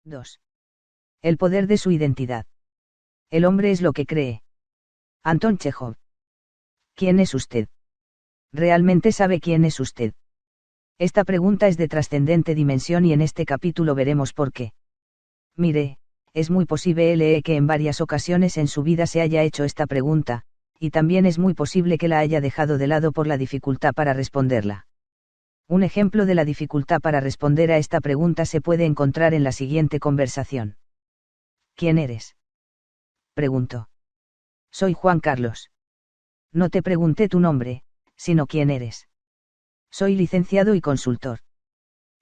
2. El poder de su identidad. El hombre es lo que cree. Anton Chejov. ¿Quién es usted? ¿Realmente sabe quién es usted? Esta pregunta es de trascendente dimensión y en este capítulo veremos por qué. Mire, es muy posible que en varias ocasiones en su vida se haya hecho esta pregunta, y también es muy posible que la haya dejado de lado por la dificultad para responderla. Un ejemplo de la dificultad para responder a esta pregunta se puede encontrar en la siguiente conversación. ¿Quién eres? Preguntó. Soy Juan Carlos. No te pregunté tu nombre, sino quién eres. Soy licenciado y consultor.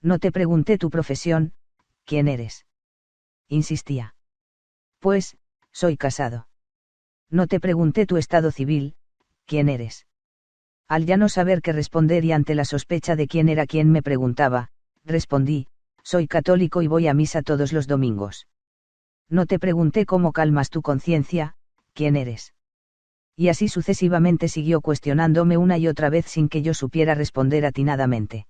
No te pregunté tu profesión, ¿quién eres? Insistía. Pues, soy casado. No te pregunté tu estado civil, ¿quién eres? Al ya no saber qué responder y ante la sospecha de quién era quien me preguntaba, respondí, soy católico y voy a misa todos los domingos. No te pregunté cómo calmas tu conciencia, ¿quién eres? Y así sucesivamente siguió cuestionándome una y otra vez sin que yo supiera responder atinadamente.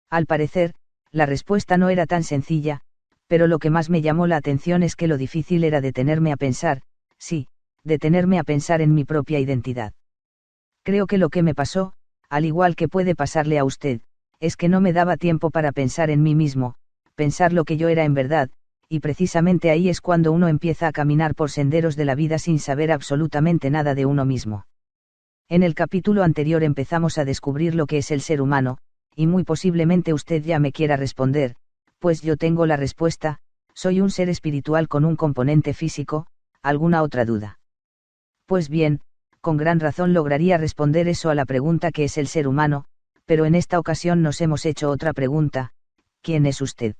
Al parecer, la respuesta no era tan sencilla, pero lo que más me llamó la atención es que lo difícil era detenerme a pensar, sí, detenerme a pensar en mi propia identidad. Creo que lo que me pasó, al igual que puede pasarle a usted, es que no me daba tiempo para pensar en mí mismo, pensar lo que yo era en verdad, y precisamente ahí es cuando uno empieza a caminar por senderos de la vida sin saber absolutamente nada de uno mismo. En el capítulo anterior empezamos a descubrir lo que es el ser humano, y muy posiblemente usted ya me quiera responder, pues yo tengo la respuesta, soy un ser espiritual con un componente físico. ¿Alguna otra duda? Pues bien, con gran razón lograría responder eso a la pregunta que es el ser humano, pero en esta ocasión nos hemos hecho otra pregunta, ¿quién es usted?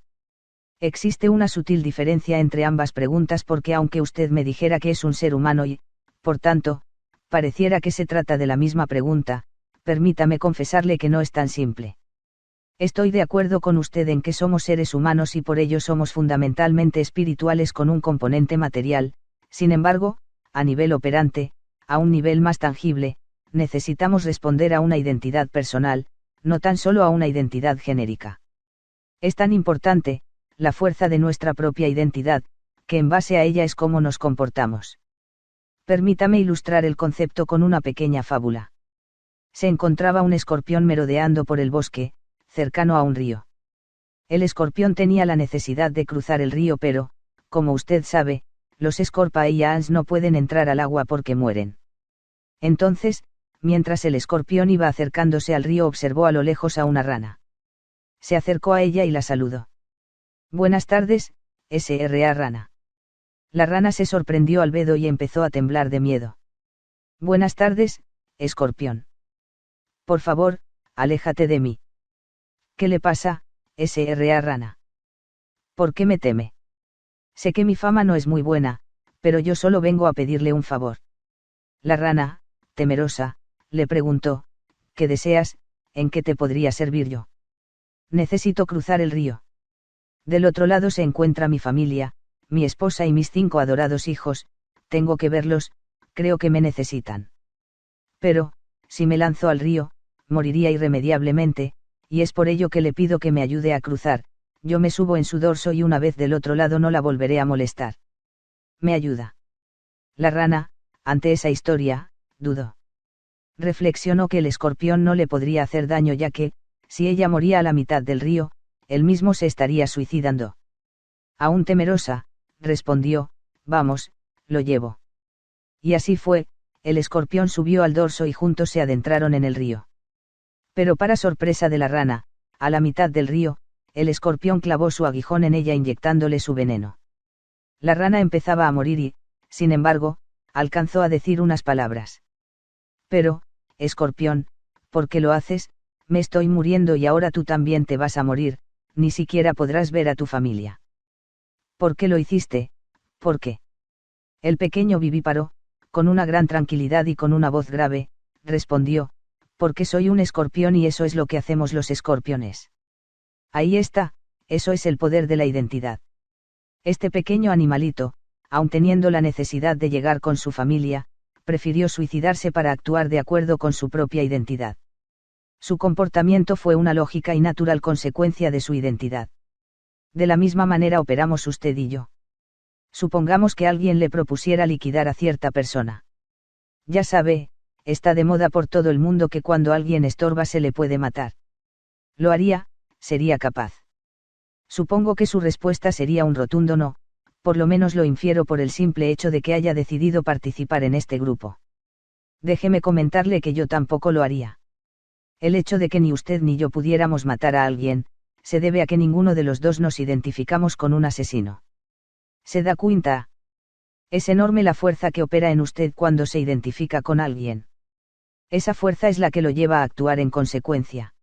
Existe una sutil diferencia entre ambas preguntas porque aunque usted me dijera que es un ser humano y, por tanto, pareciera que se trata de la misma pregunta, permítame confesarle que no es tan simple. Estoy de acuerdo con usted en que somos seres humanos y por ello somos fundamentalmente espirituales con un componente material, sin embargo, a nivel operante, a un nivel más tangible, necesitamos responder a una identidad personal, no tan solo a una identidad genérica. Es tan importante, la fuerza de nuestra propia identidad, que en base a ella es cómo nos comportamos. Permítame ilustrar el concepto con una pequeña fábula. Se encontraba un escorpión merodeando por el bosque, cercano a un río. El escorpión tenía la necesidad de cruzar el río pero, como usted sabe, los scorpions no pueden entrar al agua porque mueren. Entonces, mientras el escorpión iba acercándose al río observó a lo lejos a una rana. Se acercó a ella y la saludó. Buenas tardes, Sra. Rana. La rana se sorprendió al verlo y empezó a temblar de miedo. Buenas tardes, escorpión. Por favor, aléjate de mí. ¿Qué le pasa, Sra. Rana? ¿Por qué me teme? Sé que mi fama no es muy buena, pero yo solo vengo a pedirle un favor. La rana, temerosa, le preguntó, ¿qué deseas? ¿En qué te podría servir yo? Necesito cruzar el río. Del otro lado se encuentra mi familia, mi esposa y mis 5 adorados hijos, tengo que verlos, creo que me necesitan. Pero, si me lanzo al río, moriría irremediablemente, y es por ello que le pido que me ayude a cruzar, yo me subo en su dorso y una vez del otro lado no la volveré a molestar. ¿Me ayuda? La rana, ante esa historia, dudó. Reflexionó que el escorpión no le podría hacer daño ya que, si ella moría a la mitad del río, él mismo se estaría suicidando. Aún temerosa, respondió, vamos, lo llevo. Y así fue, el escorpión subió al dorso y juntos se adentraron en el río. Pero para sorpresa de la rana, a la mitad del río, el escorpión clavó su aguijón en ella inyectándole su veneno. La rana empezaba a morir y, sin embargo, alcanzó a decir unas palabras. Pero, escorpión, ¿por qué lo haces? Me estoy muriendo y ahora tú también te vas a morir, ni siquiera podrás ver a tu familia. ¿Por qué lo hiciste? ¿Por qué? El pequeño vivíparo, con una gran tranquilidad y con una voz grave, respondió, porque soy un escorpión y eso es lo que hacemos los escorpiones. Ahí está, eso es el poder de la identidad. Este pequeño animalito, aun teniendo la necesidad de llegar con su familia, prefirió suicidarse para actuar de acuerdo con su propia identidad. Su comportamiento fue una lógica y natural consecuencia de su identidad. De la misma manera operamos usted y yo. Supongamos que alguien le propusiera liquidar a cierta persona. Ya sabe, está de moda por todo el mundo que cuando alguien estorba se le puede matar. ¿Lo haría? ¿Sería capaz? Supongo que su respuesta sería un rotundo no, por lo menos lo infiero por el simple hecho de que haya decidido participar en este grupo. Déjeme comentarle que yo tampoco lo haría. El hecho de que ni usted ni yo pudiéramos matar a alguien, se debe a que ninguno de los dos nos identificamos con un asesino. ¿Se da cuenta? Es enorme la fuerza que opera en usted cuando se identifica con alguien. Esa fuerza es la que lo lleva a actuar en consecuencia.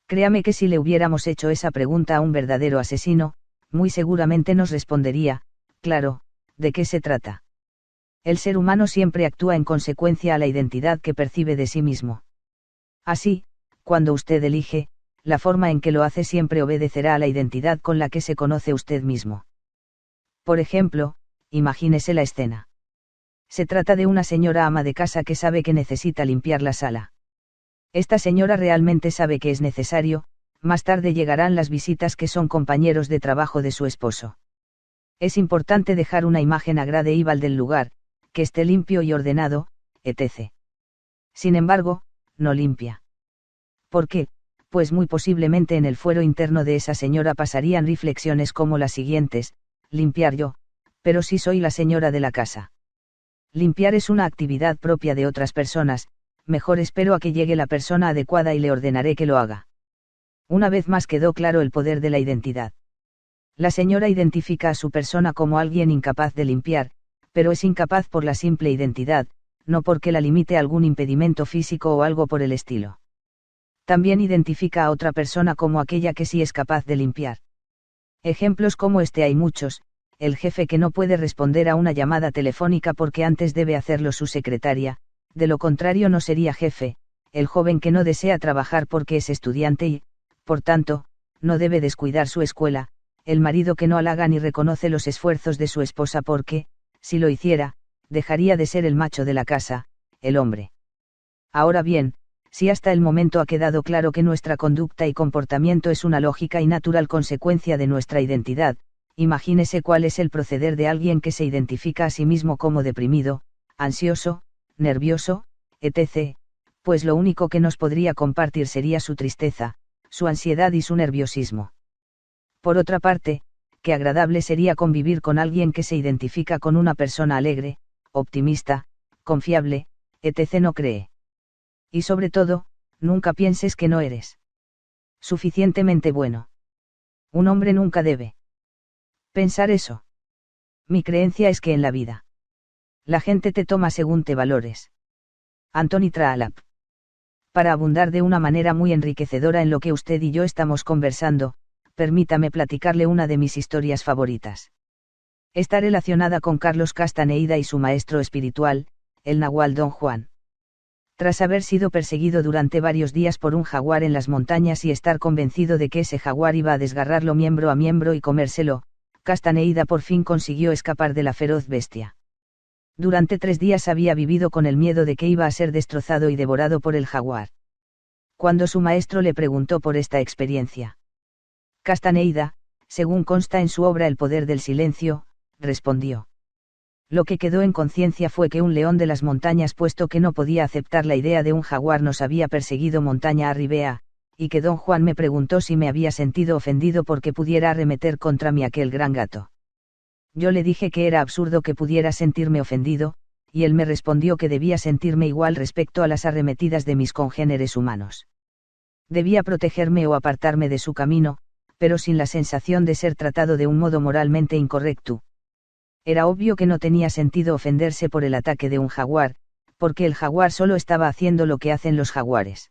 Créame que si le hubiéramos hecho esa pregunta a un verdadero asesino, muy seguramente nos respondería, claro, ¿de qué se trata? El ser humano siempre actúa en consecuencia a la identidad que percibe de sí mismo. Así, cuando usted elige, la forma en que lo hace siempre obedecerá a la identidad con la que se conoce usted mismo. Por ejemplo, imagínese la escena. Se trata de una señora ama de casa que sabe que necesita limpiar la sala. Esta señora realmente sabe que es necesario, más tarde llegarán las visitas que son compañeros de trabajo de su esposo. Es importante dejar una imagen agradable del lugar, que esté limpio y ordenado, etc. Sin embargo, no limpia. ¿Por qué? Pues muy posiblemente en el fuero interno de esa señora pasarían reflexiones como las siguientes: limpiar yo, pero si soy la señora de la casa. Limpiar es una actividad propia de otras personas, mejor espero a que llegue la persona adecuada y le ordenaré que lo haga. Una vez más quedó claro el poder de la identidad. La señora identifica a su persona como alguien incapaz de limpiar, pero es incapaz por la simple identidad, no porque la limite algún impedimento físico o algo por el estilo. También identifica a otra persona como aquella que sí es capaz de limpiar. Ejemplos como este hay muchos: el jefe que no puede responder a una llamada telefónica porque antes debe hacerlo su secretaria, de lo contrario no sería jefe; el joven que no desea trabajar porque es estudiante y, por tanto, no debe descuidar su escuela; el marido que no halaga ni reconoce los esfuerzos de su esposa porque, si lo hiciera, dejaría de ser el macho de la casa, el hombre. Ahora bien, si hasta el momento ha quedado claro que nuestra conducta y comportamiento es una lógica y natural consecuencia de nuestra identidad, imagínese cuál es el proceder de alguien que se identifica a sí mismo como deprimido, ansioso, nervioso, etc., pues lo único que nos podría compartir sería su tristeza, su ansiedad y su nerviosismo. Por otra parte, qué agradable sería convivir con alguien que se identifica con una persona alegre, optimista, confiable, etc. ¿No cree? Y sobre todo, nunca pienses que no eres suficientemente bueno. Un hombre nunca debe pensar eso. Mi creencia es que en la vida la gente te toma según te valores. Anthony Trollope. Para abundar de una manera muy enriquecedora en lo que usted y yo estamos conversando, permítame platicarle una de mis historias favoritas. Está relacionada con Carlos Castaneida y su maestro espiritual, el nahual Don Juan. Tras haber sido perseguido durante varios días por un jaguar en las montañas y estar convencido de que ese jaguar iba a desgarrarlo miembro a miembro y comérselo, Castaneida por fin consiguió escapar de la feroz bestia. Durante 3 días había vivido con el miedo de que iba a ser destrozado y devorado por el jaguar. Cuando su maestro le preguntó por esta experiencia, Castaneida, según consta en su obra El poder del silencio, respondió: lo que quedó en conciencia fue que un león de las montañas, puesto que no podía aceptar la idea de un jaguar, nos había perseguido montaña arriba, y que Don Juan me preguntó si me había sentido ofendido porque pudiera arremeter contra mí aquel gran gato. Yo le dije que era absurdo que pudiera sentirme ofendido, y él me respondió que debía sentirme igual respecto a las arremetidas de mis congéneres humanos. Debía protegerme o apartarme de su camino, pero sin la sensación de ser tratado de un modo moralmente incorrecto. Era obvio que no tenía sentido ofenderse por el ataque de un jaguar, porque el jaguar solo estaba haciendo lo que hacen los jaguares.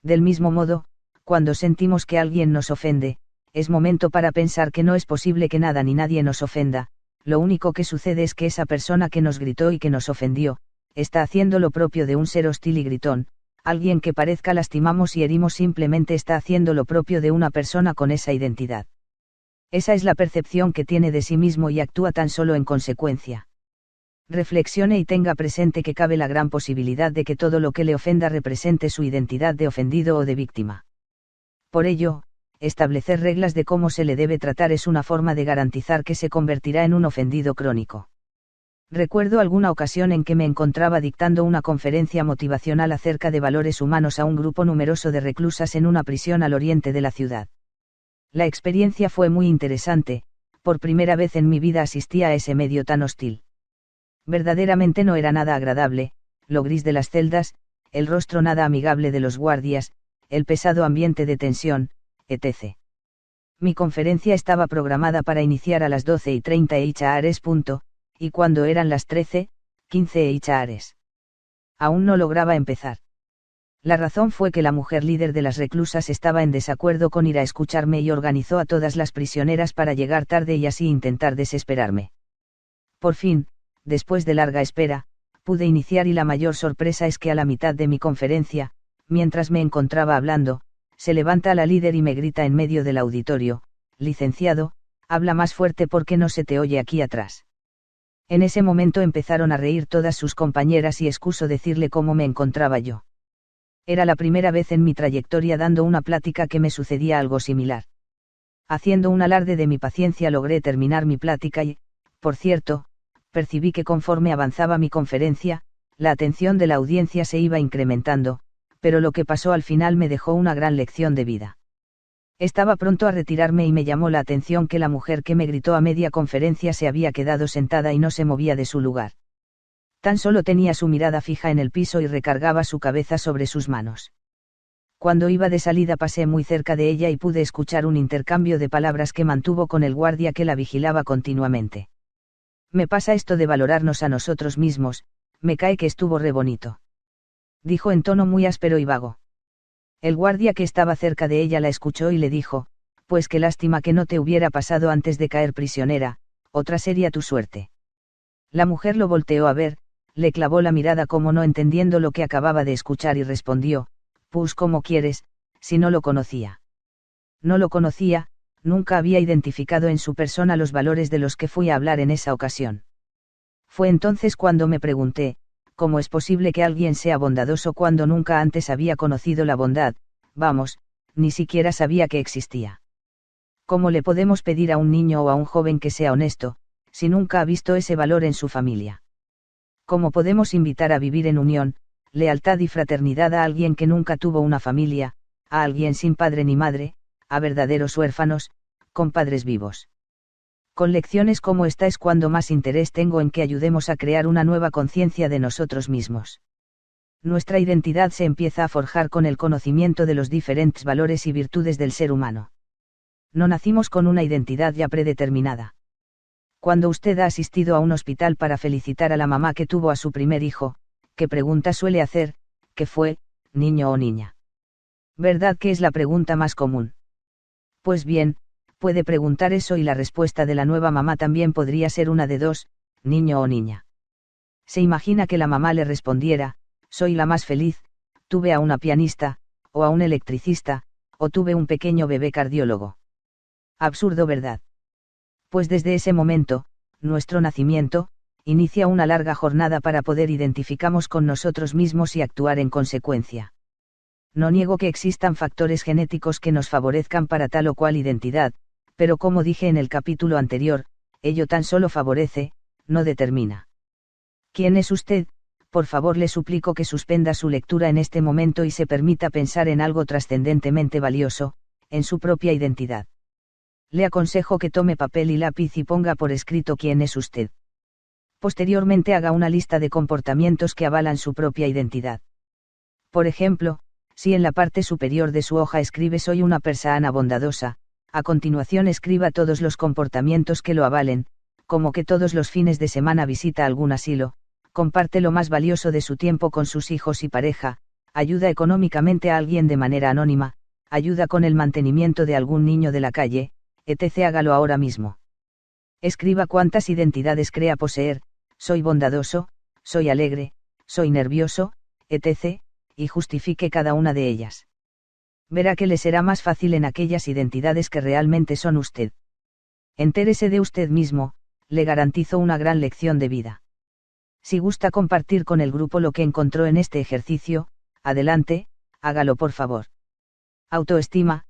Del mismo modo, cuando sentimos que alguien nos ofende, es momento para pensar que no es posible que nada ni nadie nos ofenda. Lo único que sucede es que esa persona que nos gritó y que nos ofendió, está haciendo lo propio de un ser hostil y gritón. Alguien que parezca lastimamos y herimos simplemente está haciendo lo propio de una persona con esa identidad. Esa es la percepción que tiene de sí mismo y actúa tan solo en consecuencia. Reflexione y tenga presente que cabe la gran posibilidad de que todo lo que le ofenda represente su identidad de ofendido o de víctima. Por ello, establecer reglas de cómo se le debe tratar es una forma de garantizar que se convertirá en un ofendido crónico. Recuerdo alguna ocasión en que me encontraba dictando una conferencia motivacional acerca de valores humanos a un grupo numeroso de reclusas en una prisión al oriente de la ciudad. La experiencia fue muy interesante, por primera vez en mi vida asistía a ese medio tan hostil. Verdaderamente no era nada agradable, lo gris de las celdas, el rostro nada amigable de los guardias, el pesado ambiente de tensión, etc. Mi conferencia estaba programada para iniciar a las 12:30 h. Y cuando eran las 13:15 h. Aún no lograba empezar. La razón fue que la mujer líder de las reclusas estaba en desacuerdo con ir a escucharme y organizó a todas las prisioneras para llegar tarde y así intentar desesperarme. Por fin, después de larga espera, pude iniciar y la mayor sorpresa es que a la mitad de mi conferencia, mientras me encontraba hablando, se levanta la líder y me grita en medio del auditorio: licenciado, habla más fuerte porque no se te oye aquí atrás. En ese momento empezaron a reír todas sus compañeras y excuso decirle cómo me encontraba yo. Era la primera vez en mi trayectoria dando una plática que me sucedía algo similar. Haciendo un alarde de mi paciencia logré terminar mi plática y, por cierto, percibí que conforme avanzaba mi conferencia, la atención de la audiencia se iba incrementando, pero lo que pasó al final me dejó una gran lección de vida. Estaba pronto a retirarme y me llamó la atención que la mujer que me gritó a media conferencia se había quedado sentada y no se movía de su lugar. Tan solo tenía su mirada fija en el piso y recargaba su cabeza sobre sus manos. Cuando iba de salida pasé muy cerca de ella y pude escuchar un intercambio de palabras que mantuvo con el guardia que la vigilaba continuamente. Me pasa esto de valorarnos a nosotros mismos, me cae que estuvo re bonito. Dijo en tono muy áspero y vago. El guardia que estaba cerca de ella la escuchó y le dijo: pues qué lástima que no te hubiera pasado antes de caer prisionera, otra sería tu suerte. La mujer lo volteó a ver, le clavó la mirada como no entendiendo lo que acababa de escuchar y respondió: pues como quieres, si no lo conocía. No lo conocía, nunca había identificado en su persona los valores de los que fui a hablar en esa ocasión. Fue entonces cuando me pregunté: ¿cómo es posible que alguien sea bondadoso cuando nunca antes había conocido la bondad? Vamos, ni siquiera sabía que existía. ¿Cómo le podemos pedir a un niño o a un joven que sea honesto, si nunca ha visto ese valor en su familia? ¿Cómo podemos invitar a vivir en unión, lealtad y fraternidad a alguien que nunca tuvo una familia, a alguien sin padre ni madre, a verdaderos huérfanos, con padres vivos? Con lecciones como esta es cuando más interés tengo en que ayudemos a crear una nueva conciencia de nosotros mismos. Nuestra identidad se empieza a forjar con el conocimiento de los diferentes valores y virtudes del ser humano. No nacimos con una identidad ya predeterminada. Cuando usted ha asistido a un hospital para felicitar a la mamá que tuvo a su primer hijo, ¿qué pregunta suele hacer? ¿Qué fue, niño o niña? ¿Verdad que es la pregunta más común? Pues bien, puede preguntar eso y la respuesta de la nueva mamá también podría ser una de dos: niño o niña. Se imagina que la mamá le respondiera: soy la más feliz, tuve a una pianista, o a un electricista, o tuve un pequeño bebé cardiólogo. Absurdo, ¿verdad? Pues desde ese momento, nuestro nacimiento, inicia una larga jornada para poder identificarnos con nosotros mismos y actuar en consecuencia. No niego que existan factores genéticos que nos favorezcan para tal o cual identidad, pero como dije en el capítulo anterior, ello tan solo favorece, no determina. ¿Quién es usted? Por favor, le suplico que suspenda su lectura en este momento y se permita pensar en algo trascendentemente valioso, en su propia identidad. Le aconsejo que tome papel y lápiz y ponga por escrito quién es usted. Posteriormente haga una lista de comportamientos que avalan su propia identidad. Por ejemplo, si en la parte superior de su hoja escribe soy una persona bondadosa, a continuación escriba todos los comportamientos que lo avalen, como que todos los fines de semana visita algún asilo, comparte lo más valioso de su tiempo con sus hijos y pareja, ayuda económicamente a alguien de manera anónima, ayuda con el mantenimiento de algún niño de la calle, etc. Hágalo ahora mismo. Escriba cuántas identidades crea poseer: soy bondadoso, soy alegre, soy nervioso, etc., y justifique cada una de ellas. Verá que le será más fácil en aquellas identidades que realmente son usted. Entérese de usted mismo, le garantizo una gran lección de vida. Si gusta compartir con el grupo lo que encontró en este ejercicio, adelante, hágalo por favor. Autoestima,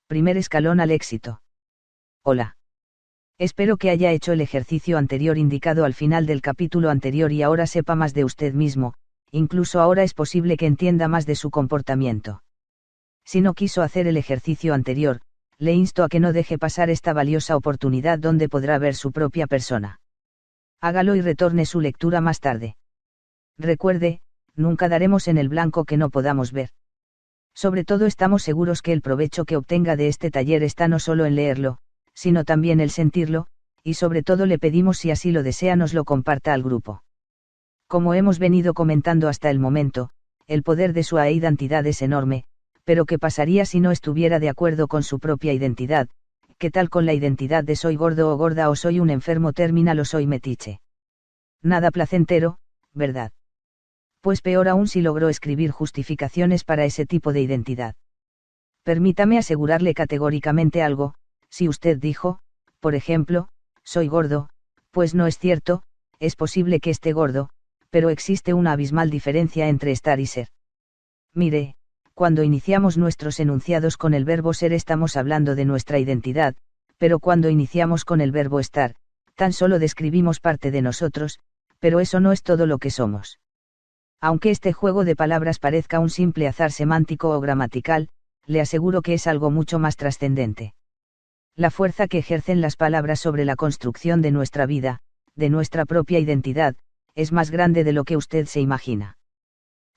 Primer escalón al éxito. Hola. Espero que haya hecho el ejercicio anterior indicado al final del capítulo anterior y ahora sepa más de usted mismo, incluso ahora es posible que entienda más de su comportamiento. Si no quiso hacer el ejercicio anterior, le insto a que no deje pasar esta valiosa oportunidad donde podrá ver su propia persona. Hágalo y retorne su lectura más tarde. Recuerde, nunca daremos en el blanco que no podamos ver. Sobre todo estamos seguros que el provecho que obtenga de este taller está no solo en leerlo, sino también el sentirlo, y sobre todo le pedimos si así lo desea nos lo comparta al grupo. Como hemos venido comentando hasta el momento, el poder de su identidad es enorme, pero ¿qué pasaría si no estuviera de acuerdo con su propia identidad? ¿Qué tal con la identidad de soy gordo o gorda o soy un enfermo terminal o soy metiche? Nada placentero, ¿verdad? Pues peor aún si logró escribir justificaciones para ese tipo de identidad. Permítame asegurarle categóricamente algo, si usted dijo, por ejemplo, soy gordo, pues no es cierto, es posible que esté gordo, pero existe una abismal diferencia entre estar y ser. Mire, cuando iniciamos nuestros enunciados con el verbo ser estamos hablando de nuestra identidad, pero cuando iniciamos con el verbo estar, tan solo describimos parte de nosotros, pero eso no es todo lo que somos. Aunque este juego de palabras parezca un simple azar semántico o gramatical, le aseguro que es algo mucho más trascendente. La fuerza que ejercen las palabras sobre la construcción de nuestra vida, de nuestra propia identidad, es más grande de lo que usted se imagina.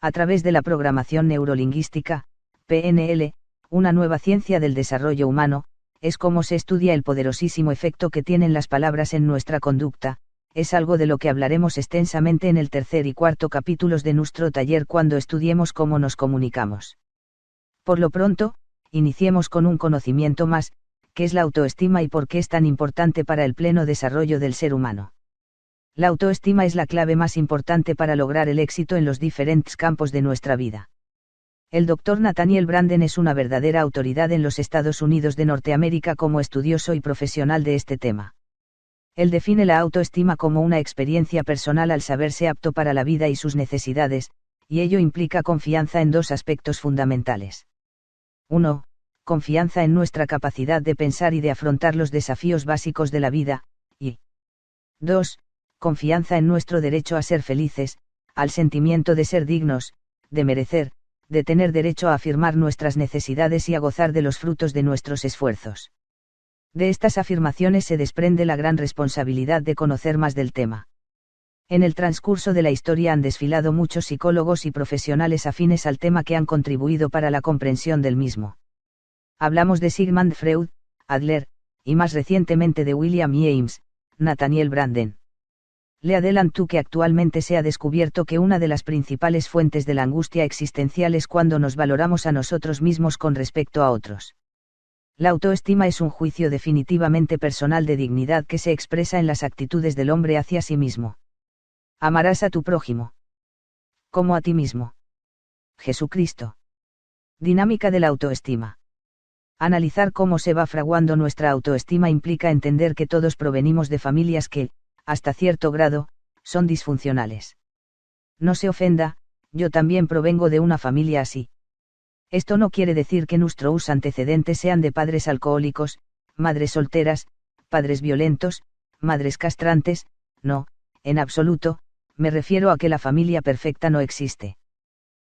A través de la programación neurolingüística, PNL, una nueva ciencia del desarrollo humano, es como se estudia el poderosísimo efecto que tienen las palabras en nuestra conducta, es algo de lo que hablaremos extensamente en el tercer y cuarto capítulos de nuestro taller cuando estudiemos cómo nos comunicamos. Por lo pronto, iniciemos con un conocimiento más, qué es la autoestima y por qué es tan importante para el pleno desarrollo del ser humano. La autoestima es la clave más importante para lograr el éxito en los diferentes campos de nuestra vida. El Dr. Nathaniel Branden es una verdadera autoridad en los Estados Unidos de Norteamérica como estudioso y profesional de este tema. Él define la autoestima como una experiencia personal al saberse apto para la vida y sus necesidades, y ello implica confianza en dos aspectos fundamentales. 1. Confianza en nuestra capacidad de pensar y de afrontar los desafíos básicos de la vida, y 2. Confianza en nuestro derecho a ser felices, al sentimiento de ser dignos, de merecer, de tener derecho a afirmar nuestras necesidades y a gozar de los frutos de nuestros esfuerzos. De estas afirmaciones se desprende la gran responsabilidad de conocer más del tema. En el transcurso de la historia han desfilado muchos psicólogos y profesionales afines al tema que han contribuido para la comprensión del mismo. Hablamos de Sigmund Freud, Adler, y más recientemente de William James, Nathaniel Branden. Le adelanto que actualmente se ha descubierto que una de las principales fuentes de la angustia existencial es cuando nos valoramos a nosotros mismos con respecto a otros. La autoestima es un juicio definitivamente personal de dignidad que se expresa en las actitudes del hombre hacia sí mismo. Amarás a tu prójimo como a ti mismo. Jesucristo. Dinámica de la autoestima. Analizar cómo se va fraguando nuestra autoestima implica entender que todos provenimos de familias que, hasta cierto grado, son disfuncionales. No se ofenda, yo también provengo de una familia así. Esto no quiere decir que nuestros antecedentes sean de padres alcohólicos, madres solteras, padres violentos, madres castrantes, no, en absoluto, me refiero a que la familia perfecta no existe.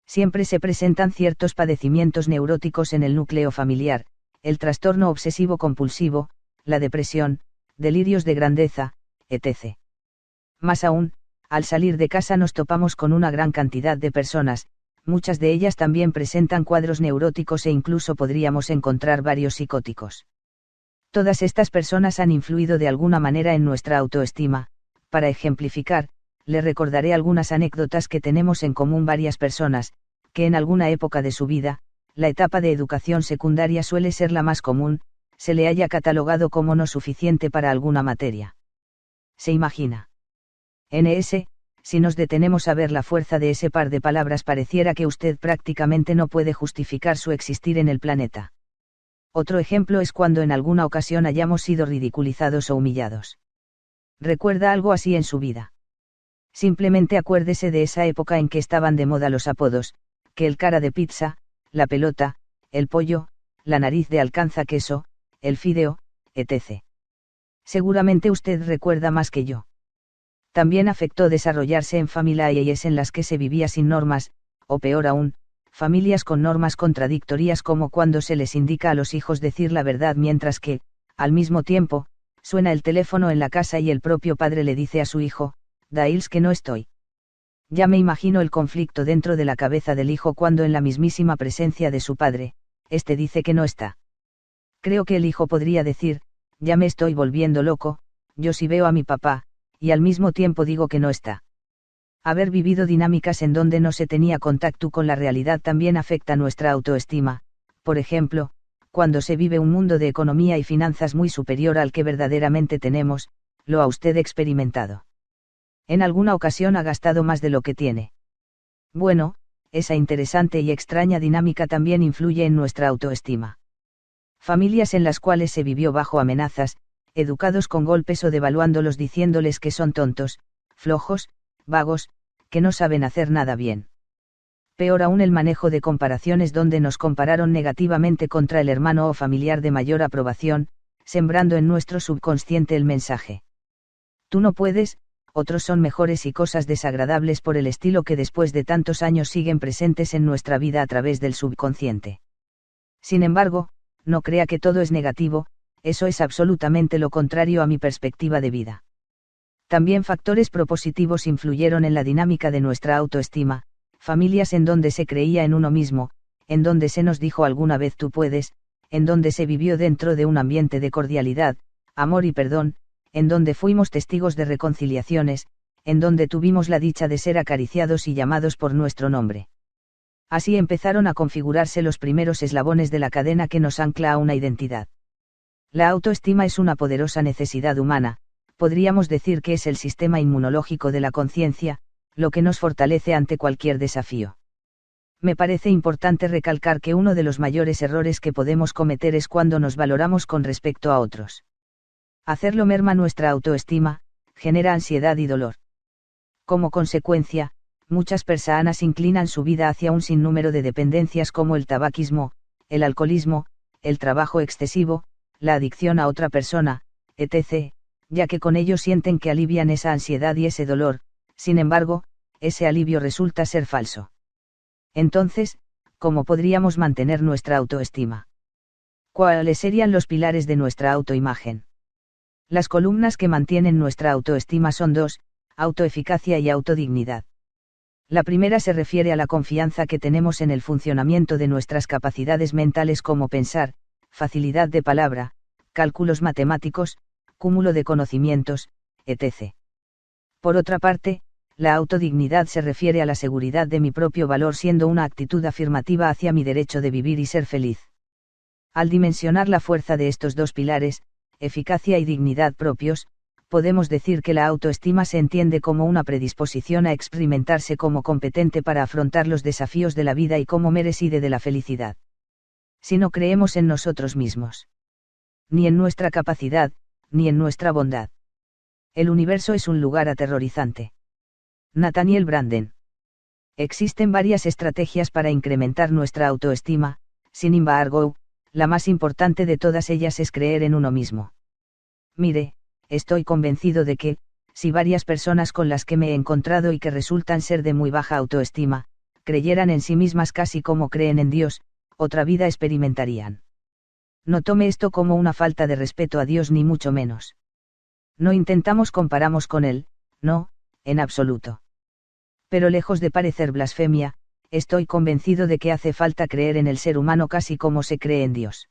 Siempre se presentan ciertos padecimientos neuróticos en el núcleo familiar, el trastorno obsesivo-compulsivo, la depresión, delirios de grandeza, etc. Más aún, al salir de casa nos topamos con una gran cantidad de personas, muchas de ellas también presentan cuadros neuróticos e incluso podríamos encontrar varios psicóticos. Todas estas personas han influido de alguna manera en nuestra autoestima. Para ejemplificar, le recordaré algunas anécdotas que tenemos en común varias personas, que en alguna época de su vida, la etapa de educación secundaria suele ser la más común, se le haya catalogado como no suficiente para alguna materia. ¿Se imagina? NS, si nos detenemos a ver la fuerza de ese par de palabras pareciera que usted prácticamente no puede justificar su existir en el planeta. Otro ejemplo es cuando en alguna ocasión hayamos sido ridiculizados o humillados. ¿Recuerda algo así en su vida? Simplemente acuérdese de esa época en que estaban de moda los apodos, que el cara de pizza, la pelota, el pollo, la nariz de alcanza queso, el fideo, etc. Seguramente usted recuerda más que yo. También afectó desarrollarse en familias en las que se vivía sin normas, o peor aún, familias con normas contradictorias como cuando se les indica a los hijos decir la verdad mientras que, al mismo tiempo, suena el teléfono en la casa y el propio padre le dice a su hijo, Dails que no estoy. Ya me imagino el conflicto dentro de la cabeza del hijo cuando en la mismísima presencia de su padre, este dice que no está. Creo que el hijo podría decir, ya me estoy volviendo loco, yo sí veo a mi papá, y al mismo tiempo digo que no está. Haber vivido dinámicas en donde no se tenía contacto con la realidad también afecta nuestra autoestima, por ejemplo, cuando se vive un mundo de economía y finanzas muy superior al que verdaderamente tenemos, lo ha usted experimentado. En alguna ocasión ha gastado más de lo que tiene. Bueno, esa interesante y extraña dinámica también influye en nuestra autoestima. Familias en las cuales se vivió bajo amenazas, educados con golpes o devaluándolos diciéndoles que son tontos, flojos, vagos, que no saben hacer nada bien. Peor aún el manejo de comparaciones donde nos compararon negativamente contra el hermano o familiar de mayor aprobación, sembrando en nuestro subconsciente el mensaje. Tú no puedes, otros son mejores y cosas desagradables por el estilo que después de tantos años siguen presentes en nuestra vida a través del subconsciente. Sin embargo, no crea que todo es negativo, eso es absolutamente lo contrario a mi perspectiva de vida. También factores propositivos influyeron en la dinámica de nuestra autoestima, familias en donde se creía en uno mismo, en donde se nos dijo alguna vez tú puedes, en donde se vivió dentro de un ambiente de cordialidad, amor y perdón, en donde fuimos testigos de reconciliaciones, en donde tuvimos la dicha de ser acariciados y llamados por nuestro nombre. Así empezaron a configurarse los primeros eslabones de la cadena que nos ancla a una identidad. La autoestima es una poderosa necesidad humana, podríamos decir que es el sistema inmunológico de la conciencia, lo que nos fortalece ante cualquier desafío. Me parece importante recalcar que uno de los mayores errores que podemos cometer es cuando nos valoramos con respecto a otros. Hacerlo merma nuestra autoestima, genera ansiedad y dolor. Como consecuencia, muchas personas inclinan su vida hacia un sinnúmero de dependencias como el tabaquismo, el alcoholismo, el trabajo excesivo, la adicción a otra persona, etc., ya que con ello sienten que alivian esa ansiedad y ese dolor, sin embargo, ese alivio resulta ser falso. Entonces, ¿cómo podríamos mantener nuestra autoestima? ¿Cuáles serían los pilares de nuestra autoimagen? Las columnas que mantienen nuestra autoestima son dos, autoeficacia y autodignidad. La primera se refiere a la confianza que tenemos en el funcionamiento de nuestras capacidades mentales como pensar, facilidad de palabra, cálculos matemáticos, cúmulo de conocimientos, etc. Por otra parte, la autodignidad se refiere a la seguridad de mi propio valor siendo una actitud afirmativa hacia mi derecho de vivir y ser feliz. Al dimensionar la fuerza de estos dos pilares, eficacia y dignidad propios, podemos decir que la autoestima se entiende como una predisposición a experimentarse como competente para afrontar los desafíos de la vida y como merecide de la felicidad. Si no creemos en nosotros mismos, ni en nuestra capacidad, ni en nuestra bondad, el universo es un lugar aterrorizante. Nathaniel Branden. Existen varias estrategias para incrementar nuestra autoestima, sin embargo, la más importante de todas ellas es creer en uno mismo. Mire, estoy convencido de que, si varias personas con las que me he encontrado y que resultan ser de muy baja autoestima, creyeran en sí mismas casi como creen en Dios, otra vida experimentarían. No tome esto como una falta de respeto a Dios ni mucho menos. No intentamos comparamos con Él, no, en absoluto. Pero lejos de parecer blasfemia, estoy convencido de que hace falta creer en el ser humano casi como se cree en Dios.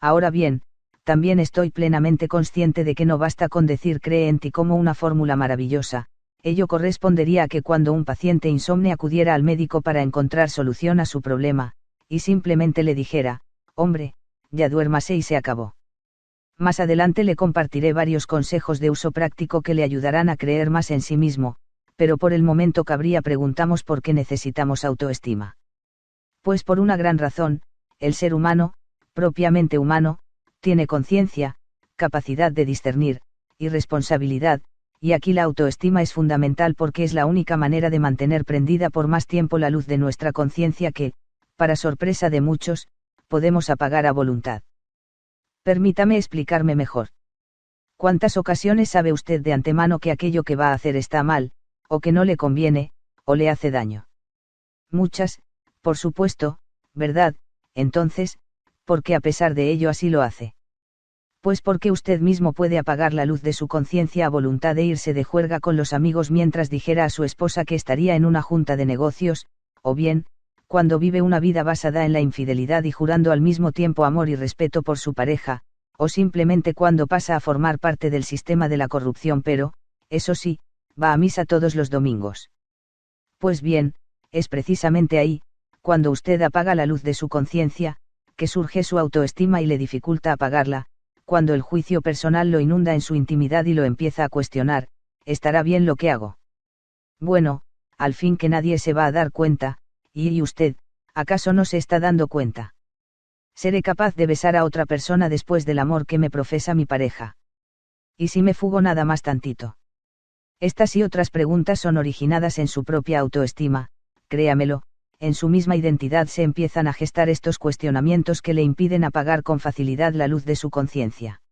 Ahora bien, también estoy plenamente consciente de que no basta con decir cree en ti como una fórmula maravillosa, ello correspondería a que cuando un paciente insomne acudiera al médico para encontrar solución a su problema, y simplemente le dijera, hombre, ya duérmase y se acabó. Más adelante le compartiré varios consejos de uso práctico que le ayudarán a creer más en sí mismo, pero por el momento cabría preguntamos por qué necesitamos autoestima. Pues por una gran razón, el ser humano, propiamente humano, tiene conciencia, capacidad de discernir, y responsabilidad, y aquí la autoestima es fundamental porque es la única manera de mantener prendida por más tiempo la luz de nuestra conciencia que, para sorpresa de muchos, podemos apagar a voluntad. Permítame explicarme mejor. ¿Cuántas ocasiones sabe usted de antemano que aquello que va a hacer está mal, o que no le conviene, o le hace daño? Muchas, por supuesto, ¿verdad? Entonces, ¿por qué a pesar de ello así lo hace? Pues porque usted mismo puede apagar la luz de su conciencia a voluntad de irse de juerga con los amigos mientras dijera a su esposa que estaría en una junta de negocios, o bien, cuando vive una vida basada en la infidelidad y jurando al mismo tiempo amor y respeto por su pareja, o simplemente cuando pasa a formar parte del sistema de la corrupción pero, eso sí, va a misa todos los domingos. Pues bien, es precisamente ahí, cuando usted apaga la luz de su conciencia, que surge su autoestima y le dificulta apagarla, cuando el juicio personal lo inunda en su intimidad y lo empieza a cuestionar, ¿estará bien lo que hago? Bueno, al fin que nadie se va a dar cuenta, y usted, ¿acaso no se está dando cuenta? ¿Seré capaz de besar a otra persona después del amor que me profesa mi pareja? ¿Y si me fugo nada más tantito? Estas y otras preguntas son originadas en su propia autoestima, créamelo, en su misma identidad se empiezan a gestar estos cuestionamientos que le impiden apagar con facilidad la luz de su conciencia.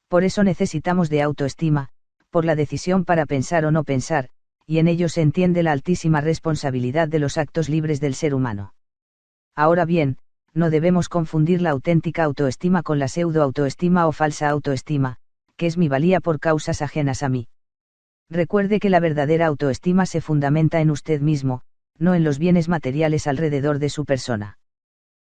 Por eso necesitamos de autoestima, por la decisión para pensar o no pensar, y en ello se entiende la altísima responsabilidad de los actos libres del ser humano. Ahora bien, no debemos confundir la auténtica autoestima con la pseudo-autoestima o falsa autoestima, que es mi valía por causas ajenas a mí. Recuerde que la verdadera autoestima se fundamenta en usted mismo, no en los bienes materiales alrededor de su persona.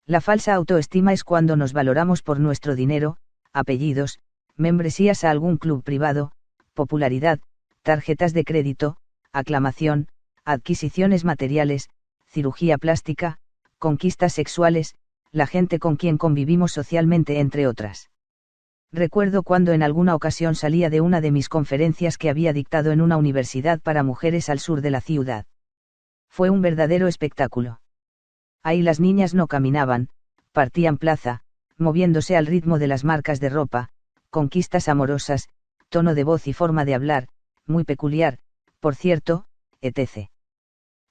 La falsa autoestima es cuando nos valoramos por nuestro dinero, apellidos, membresías a algún club privado, popularidad, tarjetas de crédito, aclamación, adquisiciones materiales, cirugía plástica, conquistas sexuales, la gente con quien convivimos socialmente, entre otras. Recuerdo cuando en alguna ocasión salía de una de mis conferencias que había dictado en una universidad para mujeres al sur de la ciudad. Fue un verdadero espectáculo. Ahí las niñas no caminaban, partían plaza, moviéndose al ritmo de las marcas de ropa, conquistas amorosas, tono de voz y forma de hablar, muy peculiar, por cierto, etc.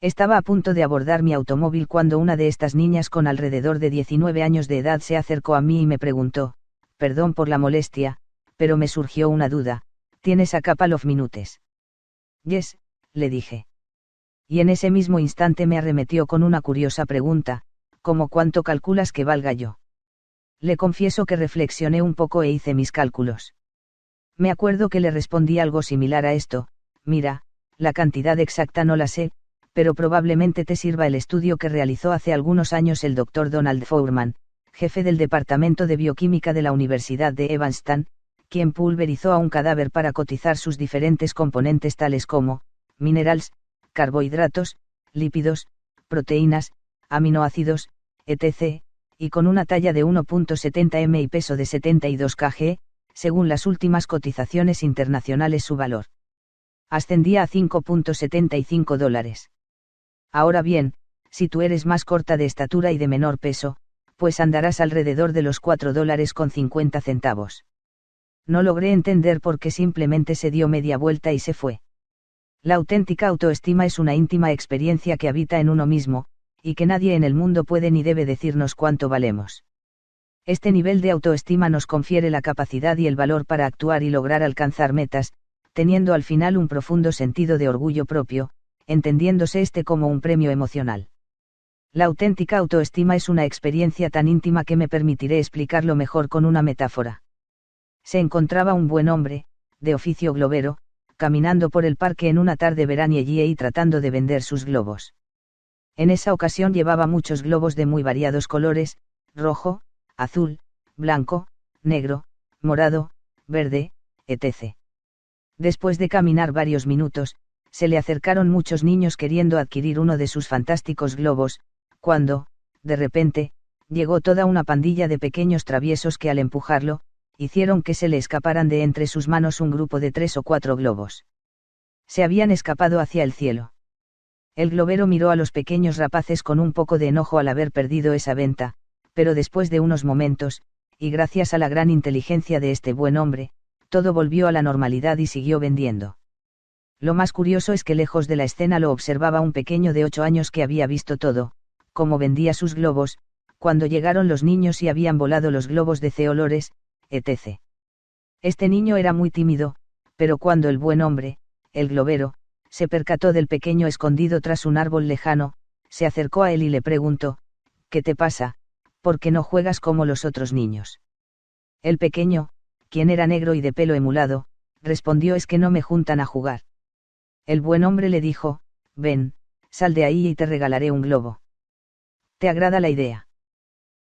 Estaba a punto de abordar mi automóvil cuando una de estas niñas con alrededor de 19 años de edad se acercó a mí y me preguntó, perdón por la molestia, pero me surgió una duda, ¿tienes a couple of minutes? Yes, le dije. Y en ese mismo instante me arremetió con una curiosa pregunta, ¿cómo cuánto calculas que valga yo? Le confieso que reflexioné un poco e hice mis cálculos. Me acuerdo que le respondí algo similar a esto, mira, la cantidad exacta no la sé, pero probablemente te sirva el estudio que realizó hace algunos años el Dr. Donald Foreman, jefe del Departamento de Bioquímica de la Universidad de Evanston, quien pulverizó a un cadáver para cotizar sus diferentes componentes tales como, minerales, carbohidratos, lípidos, proteínas, aminoácidos, etc., y con una talla de 1,70 m y peso de 72 kg, según las últimas cotizaciones internacionales su valor ascendía a $5,75. Ahora bien, si tú eres más corta de estatura y de menor peso, pues andarás alrededor de los $4,50. No logré entender por qué simplemente se dio media vuelta y se fue. La auténtica autoestima es una íntima experiencia que habita en uno mismo, y que nadie en el mundo puede ni debe decirnos cuánto valemos. Este nivel de autoestima nos confiere la capacidad y el valor para actuar y lograr alcanzar metas, teniendo al final un profundo sentido de orgullo propio, entendiéndose este como un premio emocional. La auténtica autoestima es una experiencia tan íntima que me permitiré explicarlo mejor con una metáfora. Se encontraba un buen hombre, de oficio globero, caminando por el parque en una tarde veraniega y tratando de vender sus globos. En esa ocasión llevaba muchos globos de muy variados colores, rojo, azul, blanco, negro, morado, verde, etc. Después de caminar varios minutos, se le acercaron muchos niños queriendo adquirir uno de sus fantásticos globos, cuando, de repente, llegó toda una pandilla de pequeños traviesos que al empujarlo, hicieron que se le escaparan de entre sus manos un grupo de 3 o 4 globos. Se habían escapado hacia el cielo. El globero miró a los pequeños rapaces con un poco de enojo al haber perdido esa venta, pero después de unos momentos, y gracias a la gran inteligencia de este buen hombre, todo volvió a la normalidad y siguió vendiendo. Lo más curioso es que lejos de la escena lo observaba un pequeño de 8 años que había visto todo, cómo vendía sus globos, cuando llegaron los niños y habían volado los globos de ceolores, etc. Este niño era muy tímido, pero cuando el buen hombre, el globero, se percató del pequeño escondido tras un árbol lejano, se acercó a él y le preguntó: ¿qué te pasa? ¿Por qué no juegas como los otros niños? El pequeño, quien era negro y de pelo emulado, respondió: es que no me juntan a jugar. El buen hombre le dijo: ven, sal de ahí y te regalaré un globo. ¿Te agrada la idea?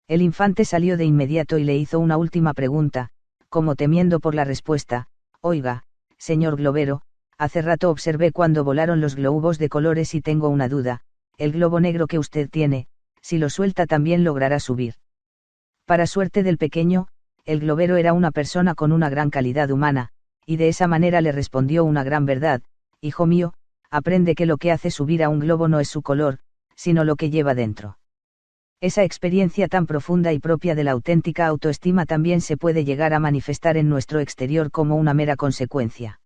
El infante salió de inmediato y le hizo una última pregunta, como temiendo por la respuesta: oiga, señor globero, hace rato observé cuando volaron los globos de colores y tengo una duda, el globo negro que usted tiene, si lo suelta también logrará subir. Para suerte del pequeño, el globero era una persona con una gran calidad humana, y de esa manera le respondió una gran verdad: hijo mío, aprende que lo que hace subir a un globo no es su color, sino lo que lleva dentro. Esa experiencia tan profunda y propia de la auténtica autoestima también se puede llegar a manifestar en nuestro exterior como una mera consecuencia.